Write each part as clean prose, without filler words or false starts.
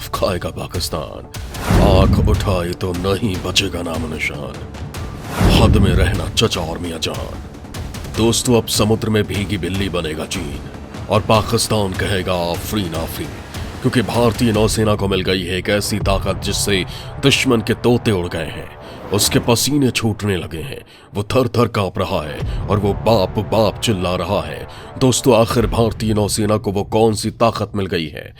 खौफ खाएगा पाकिस्तान। आंख उठाए तो नहीं बचेगा नाम निशान। हद में रहना चचा और मियां जान। दोस्तों, अब समुद्र में भीगी बिल्ली बनेगा चीन और पाकिस्तान कहेगा आफरीन आफरीन, क्योंकि भारतीय नौसेना को मिल गई है एक ऐसी ताकत जिससे दुश्मन के तोते उड़ गए हैं। उसके पसीने छूटने लगे हैं, वो थर थर कांप रहा है और वो बाप बाप चिल्ला रहा है। दोस्तों, आखिर भारतीय नौसेना को वो कौन सी ताकत मिल गई है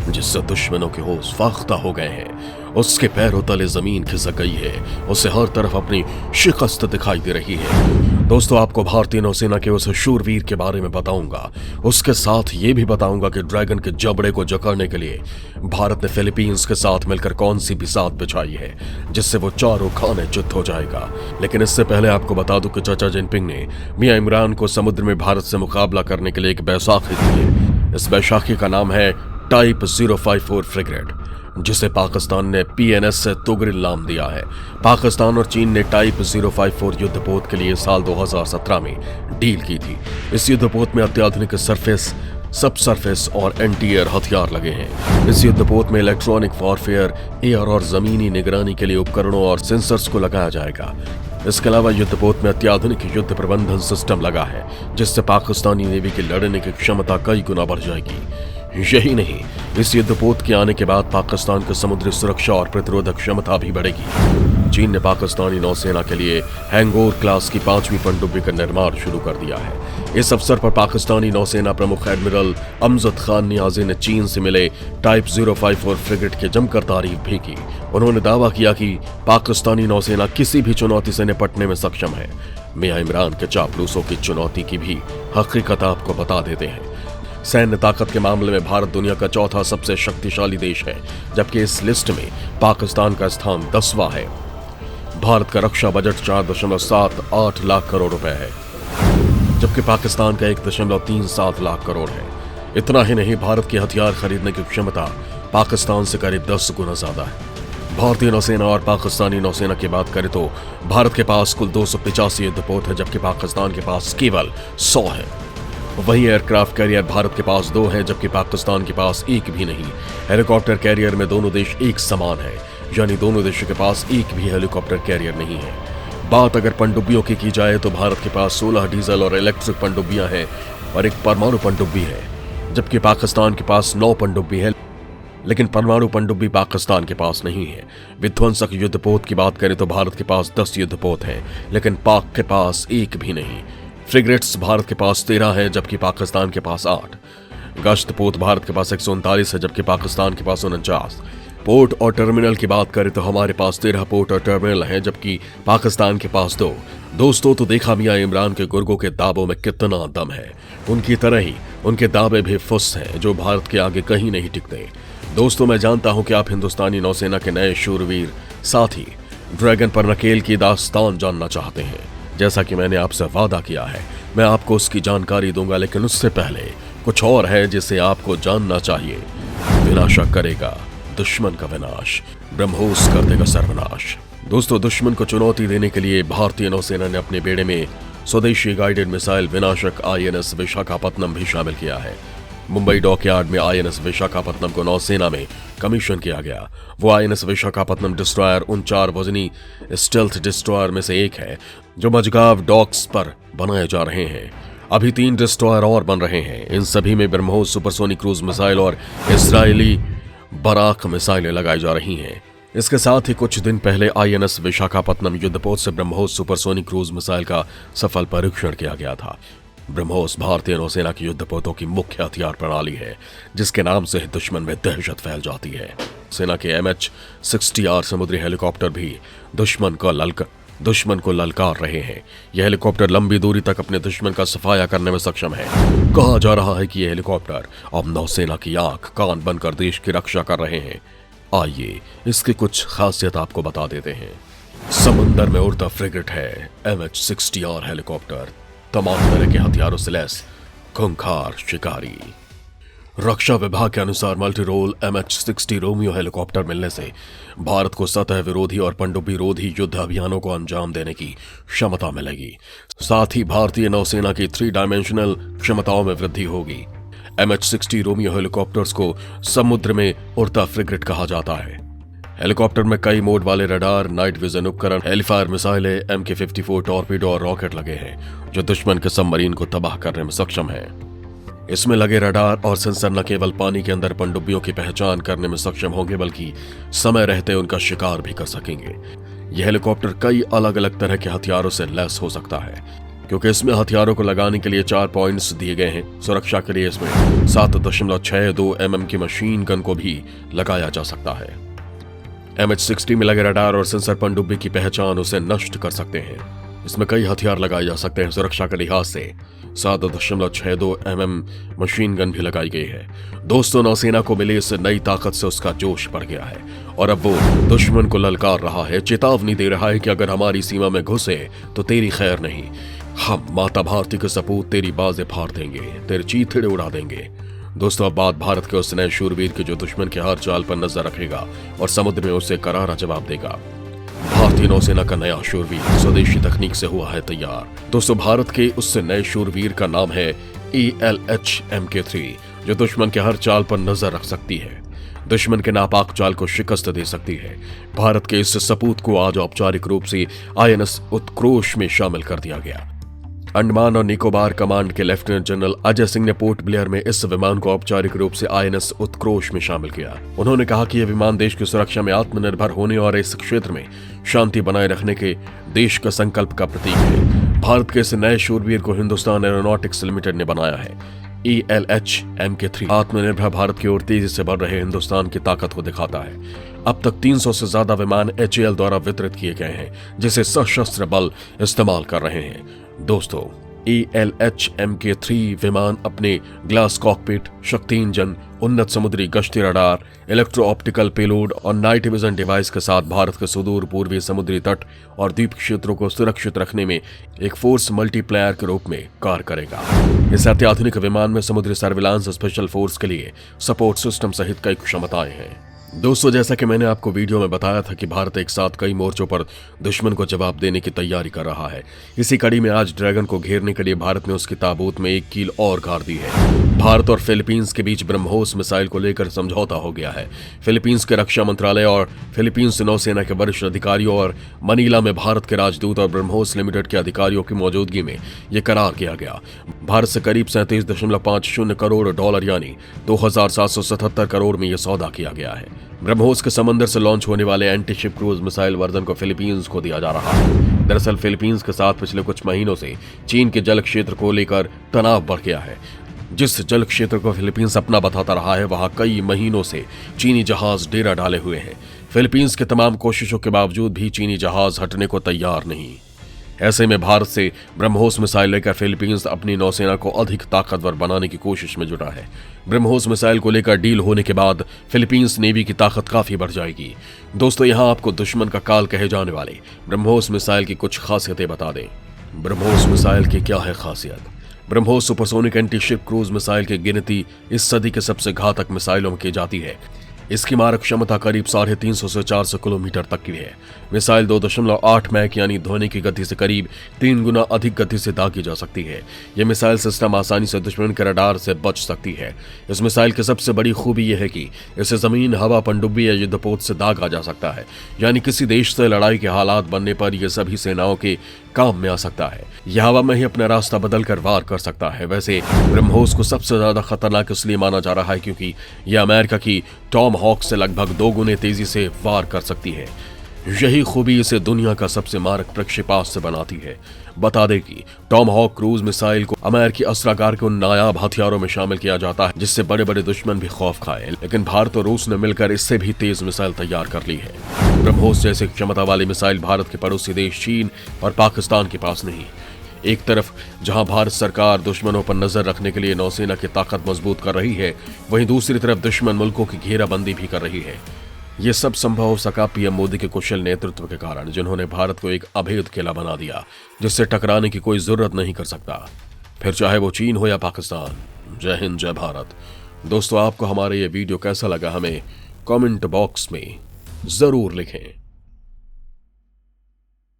जिससे दुश्मनों के होश फाख्ता हो गए हैं। उसके पैरों तले जमीन खिसक गई है, उसे हर तरफ अपनी शिकस्त दिखाई दे रही है। दोस्तों, आपको भारतीय नौसेना के उस शूरवीर के बारे में बताऊंगा। उसके साथ ये भी बताऊंगा कि ड्रैगन के जबड़े को जकड़ने के लिए भारत ने फिलीपींस के साथ मिलकर कौन सी बिसात बिछाई है जिससे वो चारों खाने चित हो जाएगा। लेकिन इससे पहले आपको बता दूं कि चाचा जिनपिंग ने मियां इमरान को समुद्र में भारत से मुकाबला करने के लिए एक बैसाखी दी है। इस बैसाखी का नाम है टाइप 054 फ्रिगेट, जिसे पाकिस्तान ने PNS से तुगरिल नाम दिया है। पाकिस्तान और चीन ने टाइप 054 युद्धपोत के लिए साल 2017 में डील की थी। इस युद्धपोत में अत्याधुनिक सरफेस, सब सरफेस और एंटी एयर हथियार लगे हैं। इस युद्धपोत में इलेक्ट्रॉनिक वॉरफेयर, एयर और जमीनी निगरानी के लिए उपकरणों और सेंसर्स को लगाया जाएगा। इसके अलावा युद्धपोत में अत्याधुनिक युद्ध प्रबंधन सिस्टम लगा है, जिससे पाकिस्तानी नेवी की लड़ने की क्षमता कई गुना बढ़ जाएगी। यही नहीं, इस युद्धपोत के आने के बाद पाकिस्तान की समुद्री सुरक्षा और प्रतिरोधक क्षमता भी बढ़ेगी। चीन ने पाकिस्तानी नौसेना के लिए हैंगोर क्लास की 5वीं पनडुब्बी का निर्माण शुरू कर दिया है। इस अवसर पर पाकिस्तानी नौसेना प्रमुख एडमिरल अमजद खान नियाजी ने चीन से मिले टाइप 054 फ्रिगेट की जमकर तारीफ भी की। उन्होंने दावा किया कि पाकिस्तानी नौसेना किसी भी चुनौती से निपटने में सक्षम है। मियां इमरान के चापलूसों की चुनौती की भी हकीकत आपको बता देते हैं। सैन्य ताकत के मामले में भारत दुनिया का चौथा सबसे शक्तिशाली देश है, जबकि इस लिस्ट में पाकिस्तान का स्थान 10वां है। भारत का रक्षा बजट 4.78 लाख करोड़ रुपए है, जबकि पाकिस्तान का 1.37 लाख करोड़ है। इतना ही नहीं, भारत की हथियार खरीदने की क्षमता पाकिस्तान से करीब 10 गुना ज्यादा है। भारतीय नौसेना और पाकिस्तानी नौसेना की बात करें तो भारत के पास कुल 285 युद्धपोत है, जबकि पाकिस्तान के पास केवल 100 है। वहीं एयरक्राफ्ट कैरियर भारत के पास 2 हैं, जबकि पाकिस्तान के पास एक भी नहीं। हेलीकॉप्टर कैरियर में दोनों देश एक समान है, यानी दोनों देशों के पास एक भी हेलीकॉप्टर कैरियर नहीं है। बात अगर पनडुब्बियों की जाए तो भारत के पास 16 डीजल और इलेक्ट्रिक पनडुब्बियां हैं और एक परमाणु पनडुब्बी है, जबकि पाकिस्तान के पास 9 पनडुब्बी है, लेकिन परमाणु पनडुब्बी पाकिस्तान के पास नहीं है। विध्वंसक युद्धपोत की बात करें तो भारत के पास 10 युद्धपोत हैं, लेकिन पाक के पास एक भी नहीं। फ्रिगेट्स भारत के पास 13 है, जबकि पाकिस्तान के पास 8। गश्त पोत भारत के पास 139 है, जबकि पाकिस्तान के पास 49। पोर्ट और टर्मिनल की बात करें तो हमारे पास 13 पोर्ट और टर्मिनल हैं, जबकि पाकिस्तान के पास 2। दोस्तों, तो देखा मियां इमरान के गुर्गों के दावों में कितना दम है। उनकी तरह ही उनके दावे भी फुस हैं, जो भारत के आगे कहीं नहीं टिकते। दोस्तों, मैं जानता हूं कि आप हिंदुस्तानी नौसेना के नए शूरवीर साथी ड्रैगन पर नकेल की दास्तान जानना चाहते हैं। जैसा कि मैंने आपसे वादा किया है, मैं आपको उसकी जानकारी दूंगा, लेकिन उससे पहले कुछ और है जिसे आपको जानना चाहिए। विनाशक करेगा दुश्मन का विनाश, ब्रह्मोस कर देगा सर्वनाश। दोस्तों, दुश्मन को चुनौती देने के लिए भारतीय नौसेना ने अपने बेड़े में स्वदेशी गाइडेड मिसाइल विनाशक INS विशाखापत्तनम भी शामिल किया है। मुंबई डॉकयार्ड में INS विशाखापत्तनम को नौसेना में कमीशन किया गया। वो INS विशाखापत्तनम डिस्ट्रॉयर उन 4 वजनी स्टेल्थ डिस्ट्रॉयर में से एक है जो मजगाव डॉक्स पर बनाए जा रहे हैं। अभी 3 डिस्ट्रॉयर और बन रहे हैं। इन सभी में ब्रह्मोस सुपरसोनिक क्रूज मिसाइल और इजरायली बराक मिसाइलें लगाई जा रही हैं। इसके साथ ही कुछ दिन पहले INS विशाखापत्तनम युद्धपोत से ब्रह्मोस सुपरसोनिक क्रूज मिसाइल का सफल परीक्षण किया गया था। ब्रह्मोस भारतीय नौसेना की युद्धपोतों की मुख्य हथियार प्रणाली है, जिसके नाम से ही दुश्मन में दहशत फैल जाती है। सेना के MH-60R समुद्री हेलीकॉप्टर भी दुश्मन को ललकार रहे हैं। यह हेलीकॉप्टर लंबी दूरी तक अपने दुश्मन का सफाया करने में सक्षम है। कहा जा रहा है कि यह हेलीकॉप्टर अब नौसेना की आंख कान बनकर देश की रक्षा कर रहे हैं। आइए इसकी कुछ खासियत आपको बता देते हैं। समंदर में उड़ता फ्रिगेट है MH-60R हेलीकॉप्टर, तमाम तरह के हथियारों से लैस खूंखार शिकारी। रक्षा विभाग के अनुसार multi role MH-60 Romeo helicopter मिलने से भारत को सतह विरोधी और पनडुब्बी रोधी युद्ध अभियानों को अंजाम देने की क्षमता मिलेगी। साथ ही भारतीय नौसेना की 3 डायमेंशनल क्षमताओं में वृद्धि होगी। MH-60 रोमियो हेलीकॉप्टर्स को समुद्र में उड़ता फ्रिगेट कहा जाता है। हेलीकॉप्टर में कई मोड वाले रडार, नाइट विजन उपकरण, हेलीफायर मिसाइलें, MK-54 टॉर्पीडो और रॉकेट लगे हैं जो दुश्मन के सबमरीन को तबाह करने में सक्षम हैं। इसमें लगे रडार और सेंसर न केवल पानी के अंदर पनडुब्बियों की पहचान करने में सक्षम होंगे बल्कि समय रहते उनका शिकार भी कर सकेंगे। यह हेलीकॉप्टर कई अलग अलग तरह के हथियारों से लैस हो सकता है क्योंकि इसमें हथियारों को लगाने के लिए 4 पॉइंट्स दिए गए हैं। सुरक्षा के लिए इसमें 7.62 mm की मशीन गन को भी लगाया जा सकता है। MH-60 में लगे रडार और सेंसर पनडुब्बी की पहचान उसे नष्ट कर सकते हैं। इसमें कई हथियार लगाए जा सकते हैं। सुरक्षा के लिहाज से 7.62 mm मशीन गन भी लगाई गई है। दोस्तों, नौसेना को मिली इस नई ताकत से उसका जोश बढ़ गया है और अब वो दुश्मन को ललकार रहा है, चेतावनी दे रहा है कि अगर हमारी सीमा में घुसे तो तेरी खैर नहीं। हम माता भारती के सपूत तेरी बाजें फाड़ देंगे, तेरे चीथड़े उड़ा देंगे। दोस्तों, अब बात भारत के उस नए शूरवीर की जो दुश्मन के हर चाल पर नजर रखेगा और समुद्र में उसे करारा जवाब देगा। भारतीय नौसेना का नया शूरवीर स्वदेशी तकनीक से हुआ है तैयार। दोस्तों, भारत के उस नए शूरवीर का नाम है ELH MK3 जो दुश्मन के हर चाल पर नजर रख सकती है, दुश्मन के नापाक चाल को शिकस्त दे सकती है। भारत के इस सपूत को आज औपचारिक रूप से INS उत्कृष्ट में शामिल कर दिया गया। अंडमान और निकोबार कमांड के लेफ्टिनेंट जनरल अजय सिंह ने पोर्ट ब्लेयर में इस विमान को औपचारिक रूप से INS उत्कृष्ट में शामिल किया। उन्होंने कहा कि यह विमान देश की सुरक्षा में आत्मनिर्भर होने और इस क्षेत्र में शांति बनाए रखने के देश का संकल्प का प्रतीक है। भारत के इस नए शूरवीर को हिंदुस्तान एरोनॉटिक्स लिमिटेड ने बनाया है। ELH MK3 आत्मनिर्भर भारत की ओर तेजी से बढ़ रहे हिंदुस्तान की ताकत को दिखाता है। अब तक 300 से ज्यादा विमान HAL द्वारा वितरित किए गए हैं जिसे सशस्त्र बल इस्तेमाल कर रहे हैं। दोस्तों, ELH MK3 विमान अपने ग्लास कॉकपिट, शक्ति इंजन, उन्नत समुद्री गश्ती रडार, इलेक्ट्रो ऑप्टिकल पेलोड और नाइट विजन डिवाइस के साथ भारत के सुदूर पूर्वी समुद्री तट और द्वीप क्षेत्रों को सुरक्षित रखने में एक फोर्स मल्टीप्लायर के रूप में कार्य करेगा। इस अत्याधुनिक विमान में समुद्री सर्विलांस, स्पेशल फोर्स के लिए सपोर्ट सिस्टम सहित कई क्षमताएं हैं। दोस्तों, जैसा कि मैंने आपको वीडियो में बताया था कि भारत एक साथ कई मोर्चों पर दुश्मन को जवाब देने की तैयारी कर रहा है। इसी कड़ी में आज ड्रैगन को घेरने के लिए भारत ने उसकी ताबूत में एक कील और गाड़ दी है। भारत और फिलीपींस के बीच ब्रह्मोस मिसाइल को लेकर समझौता हो गया है। फिलीपींस के रक्षा मंत्रालय और फिलीपींस नौसेना के वरिष्ठ अधिकारियों और मनीला में भारत के राजदूत और ब्रह्मोस लिमिटेड के अधिकारियों की मौजूदगी में यह करार किया गया। भारत से करीब 37.50 करोड़ डॉलर यानी 2,777 करोड़ में यह सौदा किया गया है। ब्रह्मोस के समंदर से लॉन्च होने वाले anti ship cruise missile version को फिलीपींस को दिया जा रहा है। दरअसल फिलीपींस के साथ पिछले कुछ महीनों से चीन के जल क्षेत्र को लेकर तनाव बढ़ गया है। जिस जल क्षेत्र को फिलीपींस अपना बताता रहा है वहां कई महीनों से चीनी जहाज डेरा डाले हुए हैं। फिलीपींस की तमाम कोशिशों के बावजूद भी चीनी जहाज हटने को तैयार नहीं। ऐसे में भारत से ब्रह्मोस मिसाइल लेकर फिलीपींस अपनी नौसेना को अधिक ताकतवर बनाने की कोशिश में जुटा है। ब्रह्मोस मिसाइल को लेकर डील होने के बाद फिलीपींस नेवी की ताकत काफी बढ़ जाएगी। दोस्तों, यहां आपको दुश्मन का काल कहे जाने वाले ब्रह्मोस मिसाइल की कुछ खासियतें बता दें। ब्रह्मोस मिसाइल की क्या है खासियत? BrahMos supersonic anti ship cruise missile की गिनती इस सदी के सबसे घातक मिसाइलों में की जाती है। इसकी मारक क्षमता करीब 350 से 400 किलोमीटर तक की है। मिसाइल 2.8 मैक यानी ध्वनि की गति से करीब 3 गुना अधिक गति से दागी जा सकती है। यह मिसाइल सिस्टम आसानी से दुश्मन के रडार से बच सकती है। इस मिसाइल की सबसे बड़ी खूबी यह है कि इसे जमीन, हवा, पनडुब्बी या युद्धपोत से दागा जा सकता है, यानी किसी देश से लड़ाई के हालात बनने पर यह सभी सेनाओं के काम में आ सकता है। यह हवा में ही अपना रास्ता बदल कर वार कर सकता है। वैसे ब्रह्मोस को सबसे ज्यादा खतरनाक इसलिए माना जा रहा है क्योंकि यह अमेरिका की टॉम हॉक से लगभग 2 गुने तेजी से वार कर सकती है। यही खूबी इसे दुनिया का सबसे मारक प्रक्षेपास्त्र बनाती है। बता दें कि टॉम हॉक क्रूज मिसाइल को अमेरिकी अस्त्रागार के उन नायाब हथियारों में शामिल किया जाता है जिससे बड़े बड़े दुश्मन भी खौफ खाए, लेकिन भारत और रूस ने मिलकर इससे भी तेज मिसाइल तैयार कर ली है। ब्रह्मोस जैसे क्षमता वाली मिसाइल भारत के पड़ोसी देश चीन और पाकिस्तान के पास नहीं। एक तरफ जहां भारत सरकार दुश्मनों पर नजर रखने के लिए नौसेना की ताकत मजबूत कर रही है, वहीं दूसरी तरफ दुश्मन मुल्कों की घेराबंदी भी कर रही है। यह सब संभव हो सका पीएम मोदी के कुशल नेतृत्व के कारण, जिन्होंने भारत को एक अभेद किला बना दिया जिससे टकराने की कोई जरूरत नहीं कर सकता, फिर चाहे वो चीन हो या पाकिस्तान। जय हिंद, जय भारत। दोस्तों, आपको हमारा ये वीडियो कैसा लगा हमें कमेंट बॉक्स में जरूर लिखें।